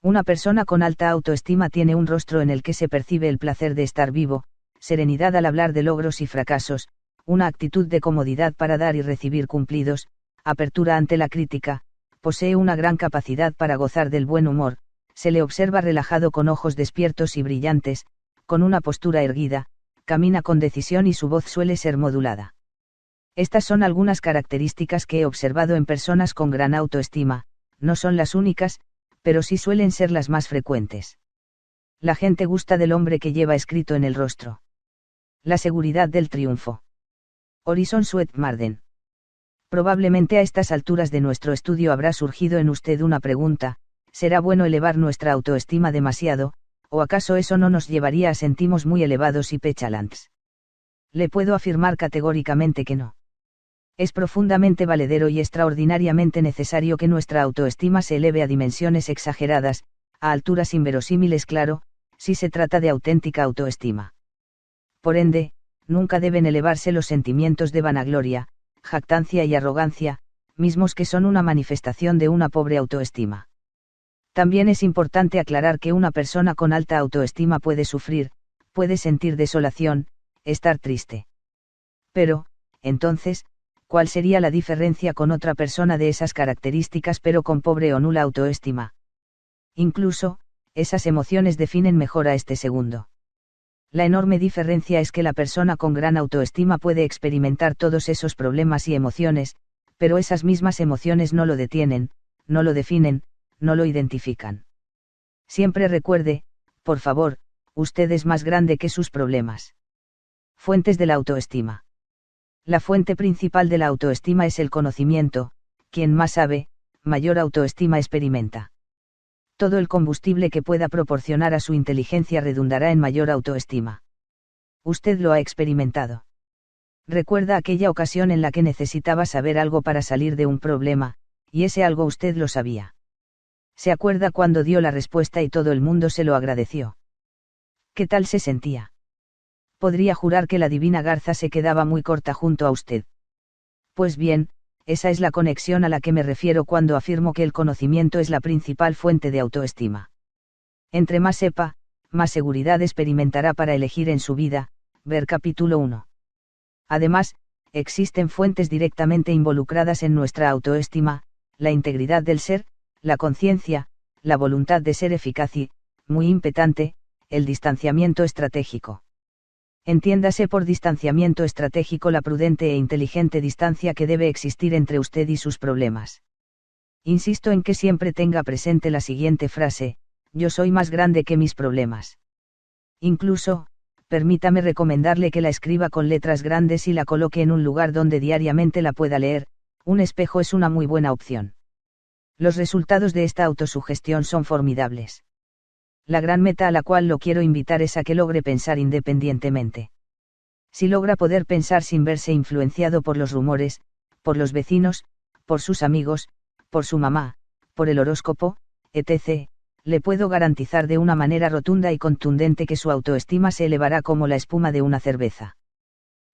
Una persona con alta autoestima tiene un rostro en el que se percibe el placer de estar vivo, serenidad al hablar de logros y fracasos, una actitud de comodidad para dar y recibir cumplidos, apertura ante la crítica, posee una gran capacidad para gozar del buen humor, se le observa relajado con ojos despiertos y brillantes, con una postura erguida, camina con decisión y su voz suele ser modulada. Estas son algunas características que he observado en personas con gran autoestima, no son las únicas, pero sí suelen ser las más frecuentes. La gente gusta del hombre que lleva escrito en el rostro la seguridad del triunfo. Horizon Sweet Marden. Probablemente a estas alturas de nuestro estudio habrá surgido en usted una pregunta: ¿será bueno elevar nuestra autoestima demasiado, o acaso eso no nos llevaría a sentimos muy elevados y pechulants? Le puedo afirmar categóricamente que no. Es profundamente valedero y extraordinariamente necesario que nuestra autoestima se eleve a dimensiones exageradas, a alturas inverosímiles, claro, si se trata de auténtica autoestima. Por ende, nunca deben elevarse los sentimientos de vanagloria, jactancia y arrogancia, mismos que son una manifestación de una pobre autoestima. También es importante aclarar que una persona con alta autoestima puede sufrir, puede sentir desolación, estar triste. Pero, entonces, ¿cuál sería la diferencia con otra persona de esas características pero con pobre o nula autoestima? Incluso, esas emociones definen mejor a este segundo. La enorme diferencia es que la persona con gran autoestima puede experimentar todos esos problemas y emociones, pero esas mismas emociones no lo detienen, no lo definen, no lo identifican. Siempre recuerde, por favor, usted es más grande que sus problemas. Fuentes de la autoestima. La fuente principal de la autoestima es el conocimiento: quien más sabe, mayor autoestima experimenta. Todo el combustible que pueda proporcionar a su inteligencia redundará en mayor autoestima. Usted lo ha experimentado. Recuerda aquella ocasión en la que necesitaba saber algo para salir de un problema, y ese algo usted lo sabía. Se acuerda cuando dio la respuesta y todo el mundo se lo agradeció. ¿Qué tal se sentía? Podría jurar que la divina garza se quedaba muy corta junto a usted. Pues bien, esa es la conexión a la que me refiero cuando afirmo que el conocimiento es la principal fuente de autoestima. Entre más sepa, más seguridad experimentará para elegir en su vida, ver capítulo 1. Además, existen fuentes directamente involucradas en nuestra autoestima: la integridad del ser, la conciencia, la voluntad de ser eficaz y, muy impetante, el distanciamiento estratégico. Entiéndase por distanciamiento estratégico la prudente e inteligente distancia que debe existir entre usted y sus problemas. Insisto en que siempre tenga presente la siguiente frase: yo soy más grande que mis problemas. Incluso, permítame recomendarle que la escriba con letras grandes y la coloque en un lugar donde diariamente la pueda leer. Un espejo es una muy buena opción. Los resultados de esta autosugestión son formidables. La gran meta a la cual lo quiero invitar es a que logre pensar independientemente. Si logra poder pensar sin verse influenciado por los rumores, por los vecinos, por sus amigos, por su mamá, por el horóscopo, etc., le puedo garantizar de una manera rotunda y contundente que su autoestima se elevará como la espuma de una cerveza.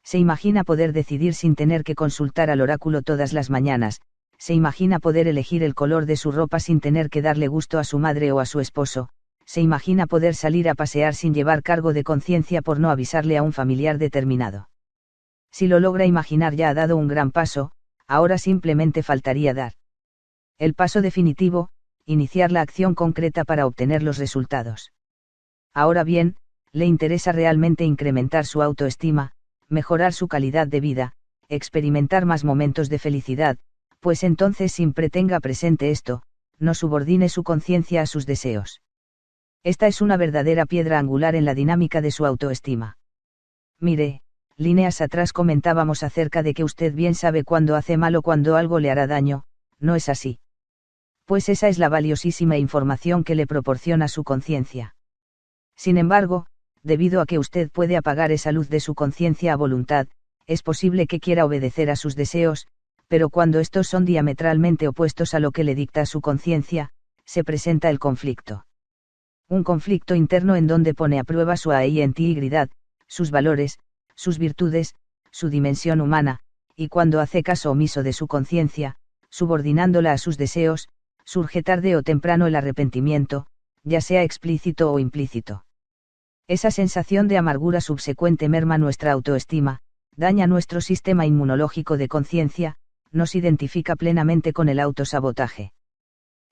Se imagina poder decidir sin tener que consultar al oráculo todas las mañanas, se imagina poder elegir el color de su ropa sin tener que darle gusto a su madre o a su esposo, se imagina poder salir a pasear sin llevar cargo de conciencia por no avisarle a un familiar determinado. Si lo logra imaginar ya ha dado un gran paso, ahora simplemente faltaría dar el paso definitivo, iniciar la acción concreta para obtener los resultados. Ahora bien, le interesa realmente incrementar su autoestima, mejorar su calidad de vida, experimentar más momentos de felicidad, pues entonces siempre tenga presente esto, no subordine su conciencia a sus deseos. Esta es una verdadera piedra angular en la dinámica de su autoestima. Mire, líneas atrás comentábamos acerca de que usted bien sabe cuándo hace mal o cuando algo le hará daño, ¿no es así? Pues esa es la valiosísima información que le proporciona su conciencia. Sin embargo, debido a que usted puede apagar esa luz de su conciencia a voluntad, es posible que quiera obedecer a sus deseos, pero cuando estos son diametralmente opuestos a lo que le dicta su conciencia, se presenta el conflicto. Un conflicto interno en donde pone a prueba su integridad, sus valores, sus virtudes, su dimensión humana, y cuando hace caso omiso de su conciencia, subordinándola a sus deseos, surge tarde o temprano el arrepentimiento, ya sea explícito o implícito. Esa sensación de amargura subsecuente merma nuestra autoestima, daña nuestro sistema inmunológico de conciencia, nos identifica plenamente con el autosabotaje.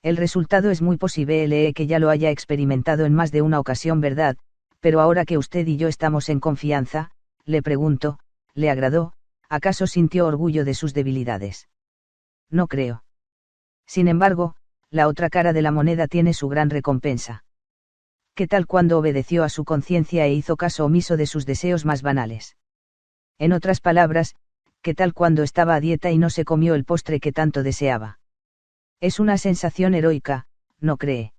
El resultado es muy posible que ya lo haya experimentado en más de una ocasión, ¿verdad? Pero ahora que usted y yo estamos en confianza, le pregunto, ¿le agradó? ¿Acaso sintió orgullo de sus debilidades? No creo. Sin embargo, la otra cara de la moneda tiene su gran recompensa. ¿Qué tal cuando obedeció a su conciencia e hizo caso omiso de sus deseos más banales? En otras palabras, ¿qué tal cuando estaba a dieta y no se comió el postre que tanto deseaba? Es una sensación heroica, ¿no cree?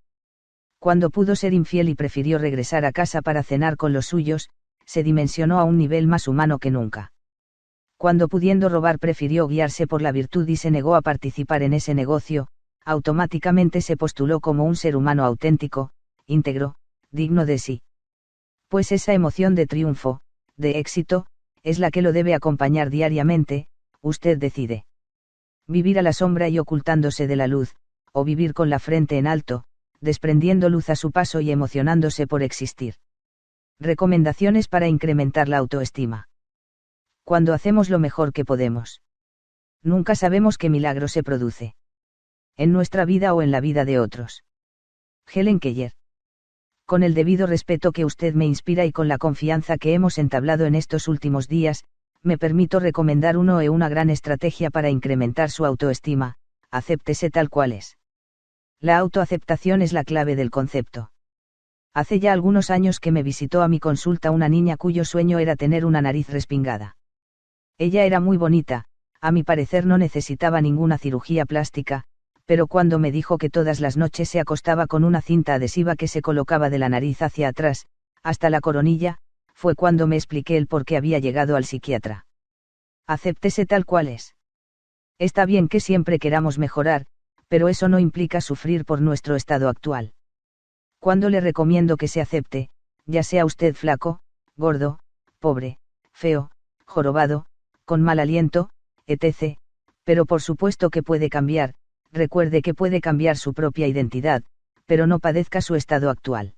Cuando pudo ser infiel y prefirió regresar a casa para cenar con los suyos, se dimensionó a un nivel más humano que nunca. Cuando pudiendo robar prefirió guiarse por la virtud y se negó a participar en ese negocio, automáticamente se postuló como un ser humano auténtico, íntegro, digno de sí. Pues esa emoción de triunfo, de éxito, es la que lo debe acompañar diariamente, usted decide. Vivir a la sombra y ocultándose de la luz, o vivir con la frente en alto, desprendiendo luz a su paso y emocionándose por existir. Recomendaciones para incrementar la autoestima. Cuando hacemos lo mejor que podemos. Nunca sabemos qué milagro se produce. En nuestra vida o en la vida de otros. Helen Keller. Con el debido respeto que usted me inspira y con la confianza que hemos entablado en estos últimos días, me permito recomendar una gran estrategia para incrementar su autoestima: acéptese tal cual es. La autoaceptación es la clave del concepto. Hace ya algunos años que me visitó a mi consulta una niña cuyo sueño era tener una nariz respingada. Ella era muy bonita, a mi parecer no necesitaba ninguna cirugía plástica, pero cuando me dijo que todas las noches se acostaba con una cinta adhesiva que se colocaba de la nariz hacia atrás, hasta la coronilla, fue cuando me expliqué el por qué había llegado al psiquiatra. Acéptese tal cual es. Está bien que siempre queramos mejorar, pero eso no implica sufrir por nuestro estado actual. Cuando le recomiendo que se acepte, ya sea usted flaco, gordo, pobre, feo, jorobado, con mal aliento, etc., pero por supuesto que puede cambiar, recuerde que puede cambiar su propia identidad, pero no padezca su estado actual.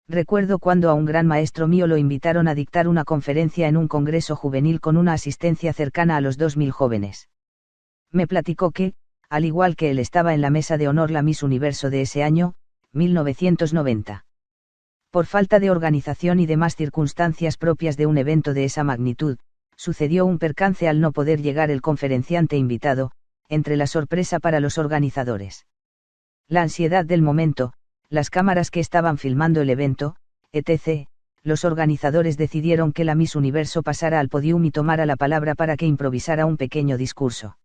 Recuerdo cuando a un gran maestro mío lo invitaron a dictar una conferencia en un congreso juvenil con una asistencia cercana a los 2000 jóvenes. Me platicó que, al igual que él estaba en la mesa de honor la Miss Universo de ese año, 1990. Por falta de organización y demás circunstancias propias de un evento de esa magnitud, sucedió un percance al no poder llegar el conferenciante invitado, entre la sorpresa para los organizadores. La ansiedad del momento, las cámaras que estaban filmando el evento, etc., los organizadores decidieron que la Miss Universo pasara al podium y tomara la palabra para que improvisara un pequeño discurso.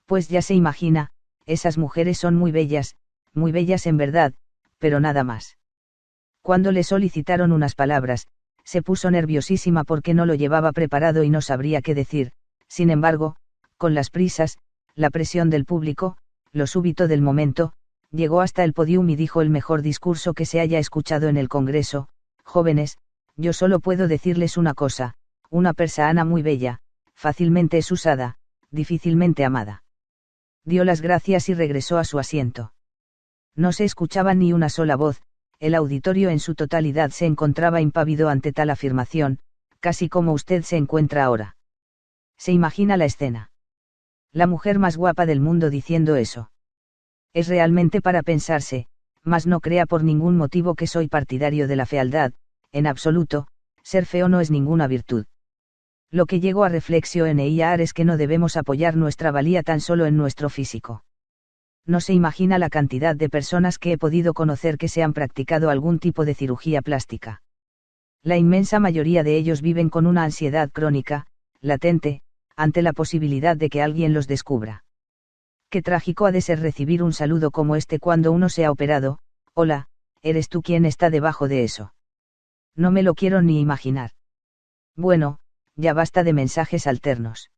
Pues ya se imagina, esas mujeres son muy bellas en verdad, pero nada más. Cuando le solicitaron unas palabras, se puso nerviosísima porque no lo llevaba preparado y no sabría qué decir. Sin embargo, con las prisas, la presión del público, lo súbito del momento, llegó hasta el podium y dijo el mejor discurso que se haya escuchado en el Congreso: jóvenes, yo solo puedo decirles una cosa, una persona muy bella, fácilmente es usada, difícilmente amada. Dio las gracias y regresó a su asiento. No se escuchaba ni una sola voz, el auditorio en su totalidad se encontraba impávido ante tal afirmación, casi como usted se encuentra ahora. Se imagina la escena. La mujer más guapa del mundo diciendo eso. Es realmente para pensarse, mas no crea por ningún motivo que soy partidario de la fealdad, en absoluto, ser feo no es ninguna virtud. Lo que llego a reflexionar es que no debemos apoyar nuestra valía tan solo en nuestro físico. No se imagina la cantidad de personas que he podido conocer que se han practicado algún tipo de cirugía plástica. La inmensa mayoría de ellos viven con una ansiedad crónica, latente, ante la posibilidad de que alguien los descubra. Qué trágico ha de ser recibir un saludo como este cuando uno se ha operado: hola, ¿eres tú quien está debajo de eso? No me lo quiero ni imaginar. Bueno, ya basta de mensajes alternos.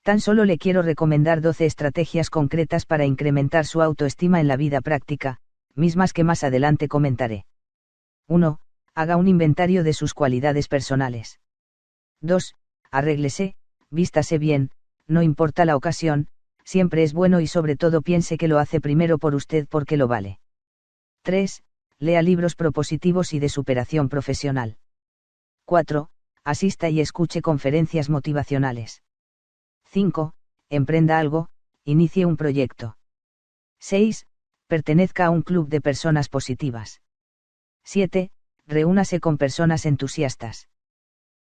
Tan solo le quiero recomendar 12 estrategias concretas para incrementar su autoestima en la vida práctica, mismas que más adelante comentaré. 1. Haga un inventario de sus cualidades personales. 2. Arréglese, vístase bien, no importa la ocasión, siempre es bueno y sobre todo piense que lo hace primero por usted porque lo vale. 3. Lea libros propositivos y de superación profesional. 4. Asista y escuche conferencias motivacionales. 5. Emprenda algo, inicie un proyecto. 6. Pertenezca a un club de personas positivas. 7. Reúnase con personas entusiastas.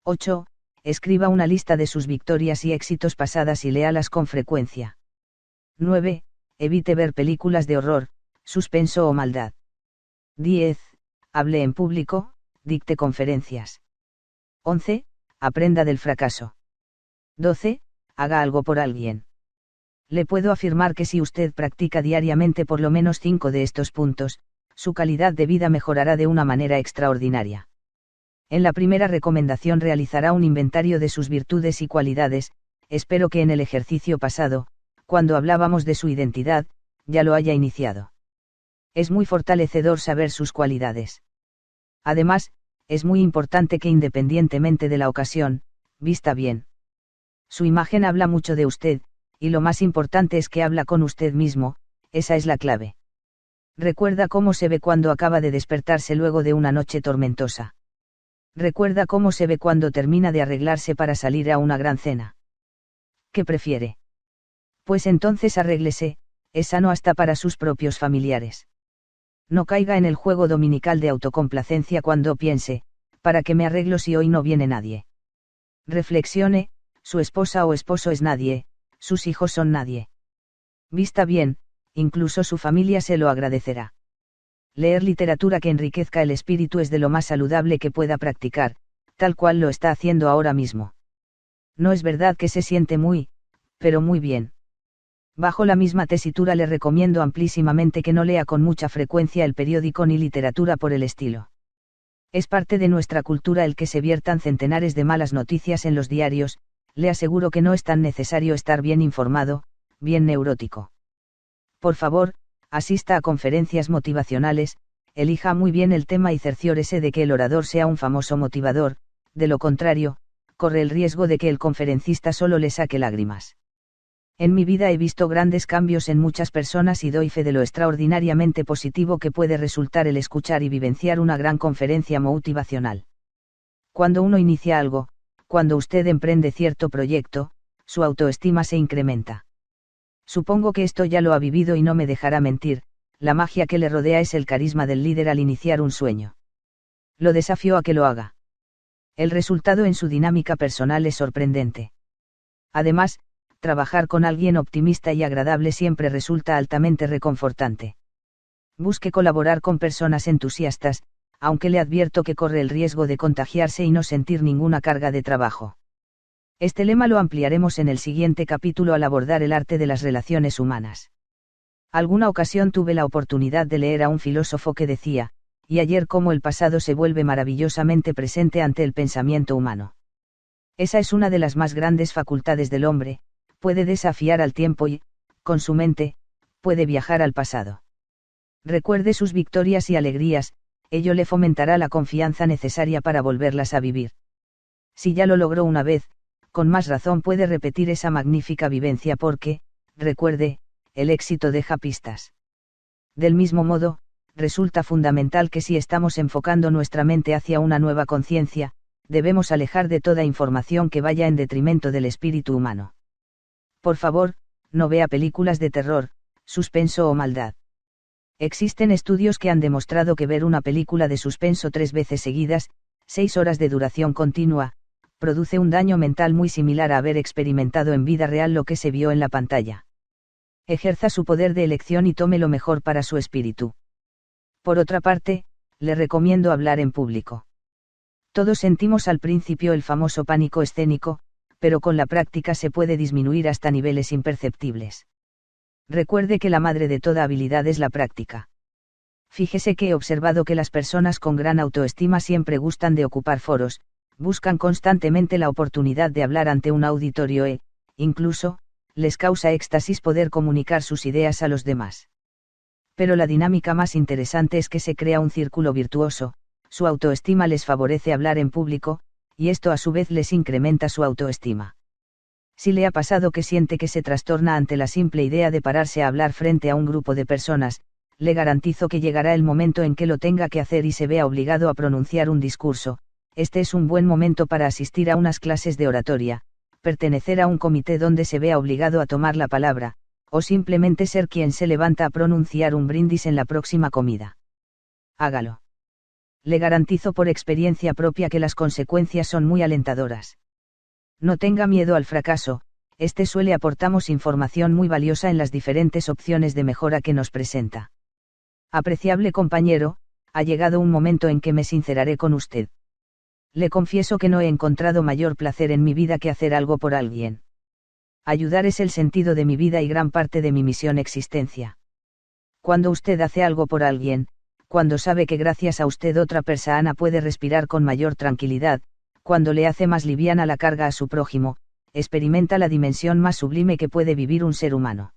8. Escriba una lista de sus victorias y éxitos pasadas y léalas con frecuencia. 9. Evite ver películas de horror, suspenso o maldad. 10. Hable en público, dicte conferencias. 11. Aprenda del fracaso. 12. Haga algo por alguien. Le puedo afirmar que si usted practica diariamente por lo menos 5 de estos puntos, su calidad de vida mejorará de una manera extraordinaria. En la primera recomendación realizará un inventario de sus virtudes y cualidades. Espero que en el ejercicio pasado, cuando hablábamos de su identidad, ya lo haya iniciado. Es muy fortalecedor saber sus cualidades. Además, es muy importante que independientemente de la ocasión, vista bien. Su imagen habla mucho de usted, y lo más importante es que habla con usted mismo, esa es la clave. Recuerda cómo se ve cuando acaba de despertarse luego de una noche tormentosa. Recuerda cómo se ve cuando termina de arreglarse para salir a una gran cena. ¿Qué prefiere? Pues entonces arréglese, es sano hasta para sus propios familiares. No caiga en el juego dominical de autocomplacencia cuando piense: ¿para qué me arreglo si hoy no viene nadie? Reflexione: su esposa o esposo es nadie, sus hijos son nadie. Vista bien, incluso su familia se lo agradecerá. Leer literatura que enriquezca el espíritu es de lo más saludable que pueda practicar, tal cual lo está haciendo ahora mismo. No es verdad que se siente muy, pero muy bien. Bajo la misma tesitura le recomiendo amplísimamente que no lea con mucha frecuencia el periódico ni literatura por el estilo. Es parte de nuestra cultura el que se viertan centenares de malas noticias en los diarios. Le aseguro que no es tan necesario estar bien informado, bien neurótico. Por favor, asista a conferencias motivacionales, elija muy bien el tema y cerciórese de que el orador sea un famoso motivador, de lo contrario, corre el riesgo de que el conferencista solo le saque lágrimas. En mi vida he visto grandes cambios en muchas personas y doy fe de lo extraordinariamente positivo que puede resultar el escuchar y vivenciar una gran conferencia motivacional. Cuando uno inicia algo, cuando usted emprende cierto proyecto, su autoestima se incrementa. Supongo que esto ya lo ha vivido y no me dejará mentir: la magia que le rodea es el carisma del líder al iniciar un sueño. Lo desafío a que lo haga. El resultado en su dinámica personal es sorprendente. Además, trabajar con alguien optimista y agradable siempre resulta altamente reconfortante. Busque colaborar con personas entusiastas, aunque le advierto que corre el riesgo de contagiarse y no sentir ninguna carga de trabajo. Este lema lo ampliaremos en el siguiente capítulo al abordar el arte de las relaciones humanas. Alguna ocasión tuve la oportunidad de leer a un filósofo que decía: y ayer cómo el pasado se vuelve maravillosamente presente ante el pensamiento humano. Esa es una de las más grandes facultades del hombre: puede desafiar al tiempo y, con su mente, puede viajar al pasado. Recuerde sus victorias y alegrías, ello le fomentará la confianza necesaria para volverlas a vivir. Si ya lo logró una vez, con más razón puede repetir esa magnífica vivencia porque, recuerde, el éxito deja pistas. Del mismo modo, resulta fundamental que si estamos enfocando nuestra mente hacia una nueva conciencia, debemos alejar de toda información que vaya en detrimento del espíritu humano. Por favor, no vea películas de terror, suspenso o maldad. Existen estudios que han demostrado que ver una película de suspenso 3 veces seguidas, 6 horas de duración continua, produce un daño mental muy similar a haber experimentado en vida real lo que se vio en la pantalla. Ejerza su poder de elección y tome lo mejor para su espíritu. Por otra parte, le recomiendo hablar en público. Todos sentimos al principio el famoso pánico escénico, pero con la práctica se puede disminuir hasta niveles imperceptibles. Recuerde que la madre de toda habilidad es la práctica. Fíjese que he observado que las personas con gran autoestima siempre gustan de ocupar foros, buscan constantemente la oportunidad de hablar ante un auditorio e, incluso, les causa éxtasis poder comunicar sus ideas a los demás. Pero la dinámica más interesante es que se crea un círculo virtuoso, su autoestima les favorece hablar en público, y esto a su vez les incrementa su autoestima. Si le ha pasado que siente que se trastorna ante la simple idea de pararse a hablar frente a un grupo de personas, le garantizo que llegará el momento en que lo tenga que hacer y se vea obligado a pronunciar un discurso. Este es un buen momento para asistir a unas clases de oratoria, pertenecer a un comité donde se vea obligado a tomar la palabra, o simplemente ser quien se levanta a pronunciar un brindis en la próxima comida. Hágalo. Le garantizo por experiencia propia que las consecuencias son muy alentadoras. No tenga miedo al fracaso, suele aportamos información muy valiosa en las diferentes opciones de mejora que nos presenta. Apreciable compañero, ha llegado un momento en que me sinceraré con usted. Le confieso que no he encontrado mayor placer en mi vida que hacer algo por alguien. Ayudar es el sentido de mi vida y gran parte de mi misión existencia. Cuando usted hace algo por alguien, cuando sabe que gracias a usted otra persona puede respirar con mayor tranquilidad, cuando le hace más liviana la carga a su prójimo, experimenta la dimensión más sublime que puede vivir un ser humano.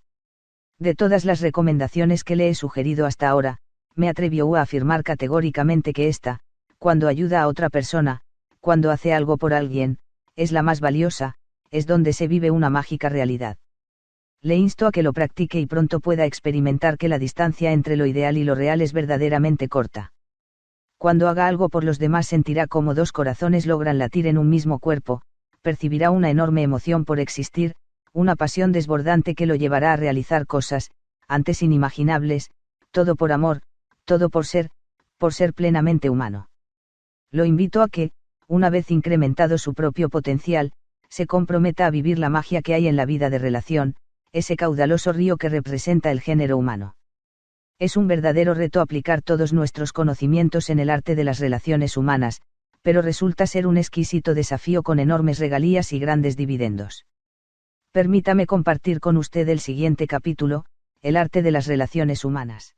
De todas las recomendaciones que le he sugerido hasta ahora, me atrevió a afirmar categóricamente que esta, cuando ayuda a otra persona, cuando hace algo por alguien, es la más valiosa, es donde se vive una mágica realidad. Le insto a que lo practique y pronto pueda experimentar que la distancia entre lo ideal y lo real es verdaderamente corta. Cuando haga algo por los demás sentirá cómo 2 corazones logran latir en un mismo cuerpo, percibirá una enorme emoción por existir, una pasión desbordante que lo llevará a realizar cosas, antes inimaginables, todo por amor, todo por ser plenamente humano. Lo invito a que, una vez incrementado su propio potencial, se comprometa a vivir la magia que hay en la vida de relación, ese caudaloso río que representa el género humano. Es un verdadero reto aplicar todos nuestros conocimientos en el arte de las relaciones humanas, pero resulta ser un exquisito desafío con enormes regalías y grandes dividendos. Permítame compartir con usted el siguiente capítulo, el arte de las relaciones humanas.